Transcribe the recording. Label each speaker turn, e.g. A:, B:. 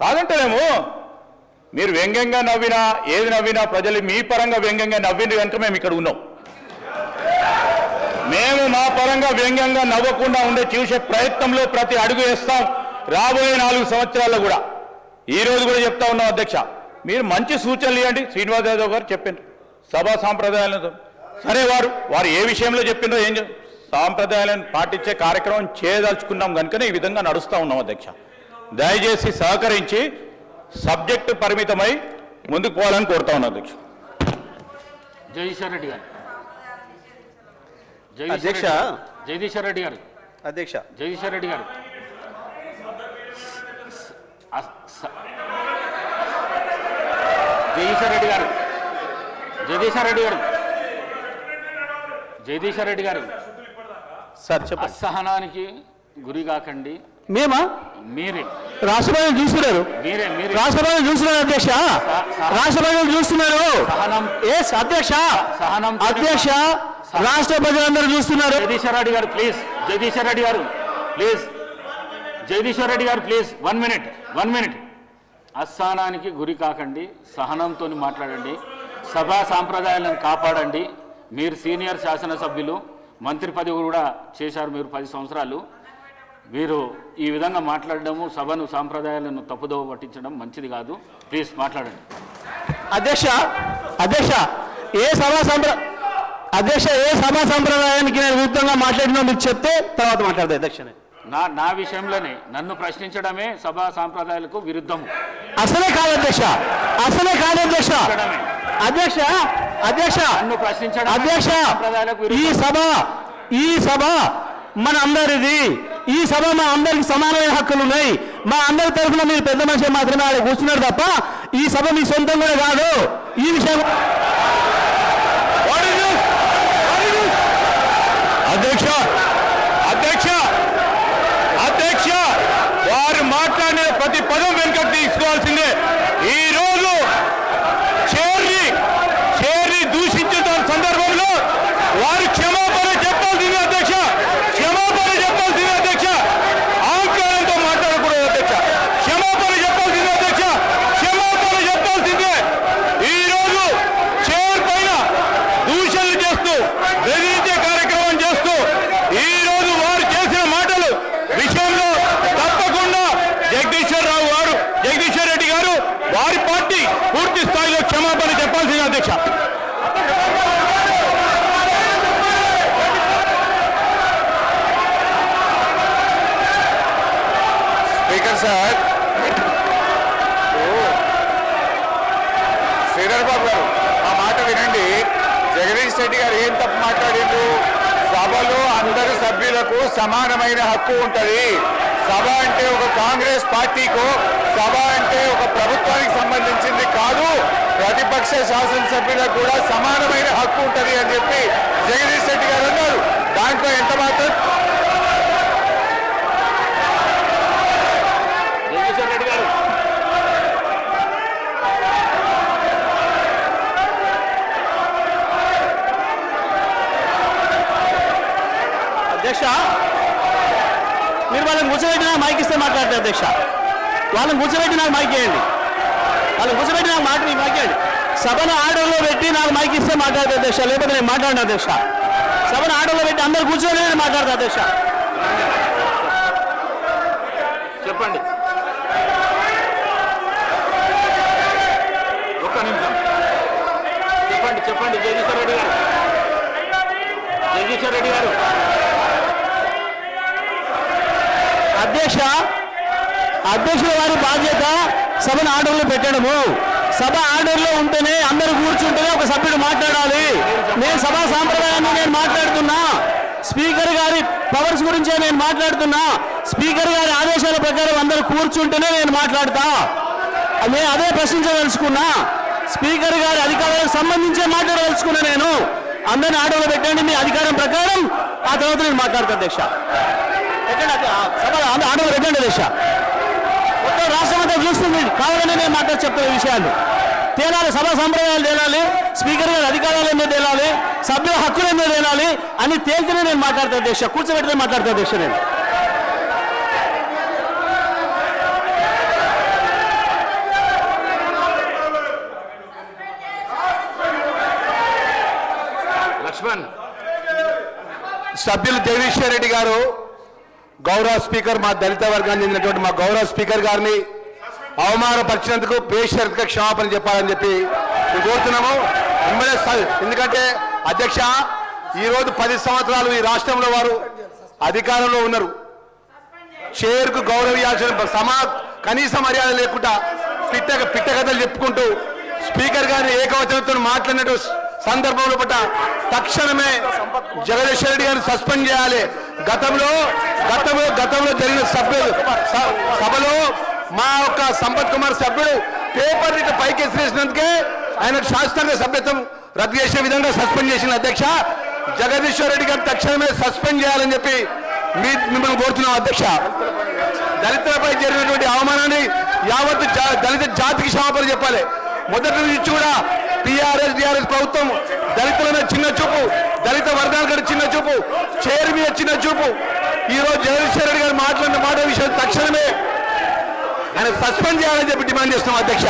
A: కాదంటేనేమో మీరు వ్యంగ్యంగా నవ్వినా ఏది నవ్వినా ప్రజలు మీ పరంగా వ్యంగ్యంగా నవ్వింది కనుక మేము ఇక్కడ ఉన్నాం. మేము మా పరంగా వ్యంగ్యంగా నవ్వకుండా ఉండే చూసే ప్రయత్నంలో ప్రతి అడుగు వేస్తాం. రాబోయే 4 సంవత్సరాల్లో కూడా ఈరోజు కూడా చెప్తా ఉన్నాం అధ్యక్ష, మీరు మంచి సూచనలు ఇవ్వండి. శ్రీనివాస్ యాదవ్ గారు చెప్పిండ్రు సభా సాంప్రదాయాలను, సరే వారు ఏ విషయంలో చెప్పిండ్రో ఏం సాంప్రదాయాలను పాటించే కార్యక్రమం చేయదలుచుకున్నాం కనుకనే ఈ విధంగా నడుస్తూ ఉన్నాం అధ్యక్ష. దయచేసి సహకరించి సబ్జెక్టు పరిమితమై ముందుకు పోవాలని కోరుతా ఉన్నాం అధ్యక్ష.
B: జగదీశ్వర్ రెడ్డి గారు.
C: అధ్యక్ష
B: జగదీశ్వర్ రెడ్డి గారు.
C: అధ్యక్ష
B: జగదీశ్వర్ రెడ్డి గారు. జగదీశ్వర్ రెడ్డి గారు. జగదీశ్వర్ రెడ్డి గారు. జగదీశ్వర్ రెడ్డి గారు.
C: సార్ చెప్పండి.
B: అసహనానికి గురి కాకండి.
C: మేమా?
B: మీరే
C: రాష్ట్రపతి చూస్తున్నారు.
B: మీరే మీరే
C: రాష్ట్రపతి చూస్తున్నారు అధ్యక్ష. రాష్ట్రపతి చూస్తున్నారు. అధ్యక్ష
B: సహనం.
C: అధ్యక్ష రాష్ట్ర ప్రజలందరూ చూస్తున్నారు.
B: జగదీశ్వర్ రెడ్డి గారు ప్లీజ్. జగదీశ్వర్ రెడ్డి గారు ప్లీజ్. జగదీశ్వర్ రెడ్డి గారు ప్లీజ్ 1 మినిట్. అసహనానికి గురి కాకండి, సహనంతో మాట్లాడండి, సభా సాంప్రదాయాలను కాపాడండి. మీరు సీనియర్ శాసనసభ్యులు, మంత్రి పదవి కూడా చేశారు మీరు 10 సంవత్సరాలు. మీరు ఈ విధంగా మాట్లాడడము, సభను సాంప్రదాయాలను తప్పుదోవ పట్టించడం మంచిది కాదు. ప్లీజ్ మాట్లాడండి.
C: అధ్యక్ష ఏ సభా సంప్రదాయానికి నేను విరుద్ధంగా మాట్లాడినా మీకు చెప్తే తర్వాత మాట్లాడదు అధ్యక్ష.
B: నా విషయంలోనే నన్ను ప్రశ్నించడమే సభా సాంప్రదాయాలకు విరుద్ధము.
C: అసలే కాదు అధ్యక్ష. అధ్యక్ష
B: నన్ను ప్రశ్నించడం
C: అధ్యక్ష ఈ సభ మన అందరిది. ఈ సభ మా అందరికి సమానమైన హక్కులు ఉన్నాయి. మా అందరి తరఫున మీరు పెద్ద మనిషి మాత్రమే ఆడ కూర్చున్నారు తప్ప ఈ సభ మీ సొంతం కూడా కాదు. ఈ విషయం
A: అధ్యక్ష వారు మాట్లాడిన ప్రతి పదం వెనుక తీసుకోవాల్సిందే. ఈ రోజు చేరి దూషించిన సందర్భంలో వారు క్షమాపణ చెప్పాల్సిందే అధ్యక్ష. ఆంకారంతో మాట్లాడకూడదు అధ్యక్ష. క్షమాపణ చెప్పాల్సిందే. ఈ రోజు చైర్ పైన దూషణలు చేస్తూ బెదిరించే కార్యక్రమం చేస్తూ ఈ రోజు వారు చేసిన మాటలు విషయంలో తప్పకుండా జగదీశ్వర్ రెడ్డి గారు వారి పార్టీ పూర్తి స్థాయిలో క్షమాపణ చెప్పాల్సింది అధ్యక్ష. స్పీకర్ సార్, శ్రీధర్ బాబు గారు ఆ మాట వినండి. జగదీష్ రెడ్డి గారు ఏం తప్పు మాట్లాడిండు? సభలో అందరు సభ్యులకు సమానమైన హక్కు ఉంటుంది. సభ అంటే ఒక కాంగ్రెస్ పార్టీకో, సభ అంటే ఒక ప్రభుత్వానికి సంబంధించింది కాదు, ప్రతిపక్ష శాసనసభ్యులకు కూడా సమానమైన హక్కు ఉంటుంది అని చెప్పి జగదీష్ రెడ్డి గారు అన్నారు. దాంట్లో ఎంత మాత్రం
B: జగదీశ్వర్ రెడ్డి గారు.
C: అధ్యక్ష మీరు వాళ్ళని కూర్చోబెట్టి నాకు మైక్ ఇస్తే మాట్లాడతారు అధ్యక్ష. వాళ్ళని కూర్చోబెట్టి నాకు మైక్ ఇవ్వండి. మైక్ ఇవ్వండి. సభను ఆర్డర్లో పెట్టి నాకు మైక్ ఇస్తే మాట్లాడతారు అధ్యక్ష. లేకపోతే నేను మాట్లాడిన అధ్యక్ష. సభను ఆర్డర్లో పెట్టి అందరు కూర్చోని నేను మాట్లాడతా అధ్యక్ష.
B: చెప్పండి. ఒక్క నిమిషం చెప్పండి. జగదీశ్వర్ రెడ్డి గారు.
C: అధ్యక్షుల వారి బాధ్యత సభను ఆర్డర్లో పెట్టడము. సభ ఆర్డర్లో ఉంటేనే అందరూ కూర్చుంటేనే ఒక సభ్యుడు మాట్లాడాలి. నేను సభా సాంప్రదాయాన్ని నేను మాట్లాడుతున్నా. స్పీకర్ గారి పవర్స్ గురించే నేను మాట్లాడుతున్నా. స్పీకర్ గారి ఆదేశాల ప్రకారం అందరూ కూర్చుంటేనే నేను మాట్లాడతా. నేను అదే ప్రశ్నించదలుచుకున్నా. స్పీకర్ గారి అధికారాలకు సంబంధించే మాట్లాడదలుచుకున్నా. నేను అందరిని ఆర్డర్లో పెట్టండి మీ అధికారం ప్రకారం, ఆ తర్వాత నేను మాట్లాడతా అధ్యక్ష. సభ ఆర్డర్ పెట్టండి అధ్యక్ష. మొత్తం రాష్ట్రమంతా చూస్తుంది కావాలని నేను చెప్తున్న విషయాలు తేలాలి. సభా సంప్రదాయాలు తేలాలి. స్పీకర్ గారి అధికారాలు ఎందుకు తేలాలి, సభ్యుల హక్కులు ఎందుకు తేలాలి అని తేలితేనే నేను మాట్లాడతా అధ్యక్ష. కూర్చోబెట్టినే మాట్లాడతా అధ్యక్ష. నేను
D: సభ్యులు జగదీశ్వర్ రెడ్డి గారు గౌరవ స్పీకర్ మా దళిత వర్గానికి చెందినటువంటి మా గౌరవ స్పీకర్ గారిని అవమానపరిచినందుకు బేషరతుగా క్షమాపణ చెప్పాలని చెప్పి మేము కోరుతున్నాము. ఎందుకంటే అధ్యక్ష ఈరోజు 10 సంవత్సరాలు ఈ రాష్ట్రంలో వారు అధికారంలో ఉన్నారు. చైర్కు గౌరవించాల్సిన కనీస మర్యాద లేకుండా పిట్టకథలు చెప్పుకుంటూ స్పీకర్ గారిని ఏకవచనంతో మాట్లాడినట్టు సందర్భంలో పట్ల తక్షణమే జగదీశ్వర్ రెడ్డి గారిని సస్పెండ్ చేయాలి. గతంలో జరిగిన సభలో మా యొక్క సంపత్ కుమార్ సభ్యుడు పేపర్ ఇటు పైకి ఎసిరేసినందుకే ఆయనకు శాస్త్రంగా సభ్యత్వం రద్దు చేసే విధంగా సస్పెండ్ చేసిన అధ్యక్ష జగదీశ్వర్ రెడ్డి గారిని తక్షణమే సస్పెండ్ చేయాలని చెప్పి మిమ్మల్ని కోరుతున్నాం అధ్యక్ష. దళితులపై జరిగినటువంటి అవమానాన్ని యావత్ దళిత జాతికి క్షమాపణ చెప్పాలి. మొదటి నుంచి కూడా టీఆర్ఎస్ ప్రభుత్వం దళితుల మీద చిన్న చూపు, దళిత వర్గాల చిన్న చూపు, చైర్ మీద చిన్న చూపు. ఈరోజు జగదీశ్వర్ రెడ్డి గారు మాట్లాడిన మాట విషయం తక్షణమే ఆయన సస్పెండ్ చేయాలని చెప్పి డిమాండ్ చేస్తున్నాం అధ్యక్ష.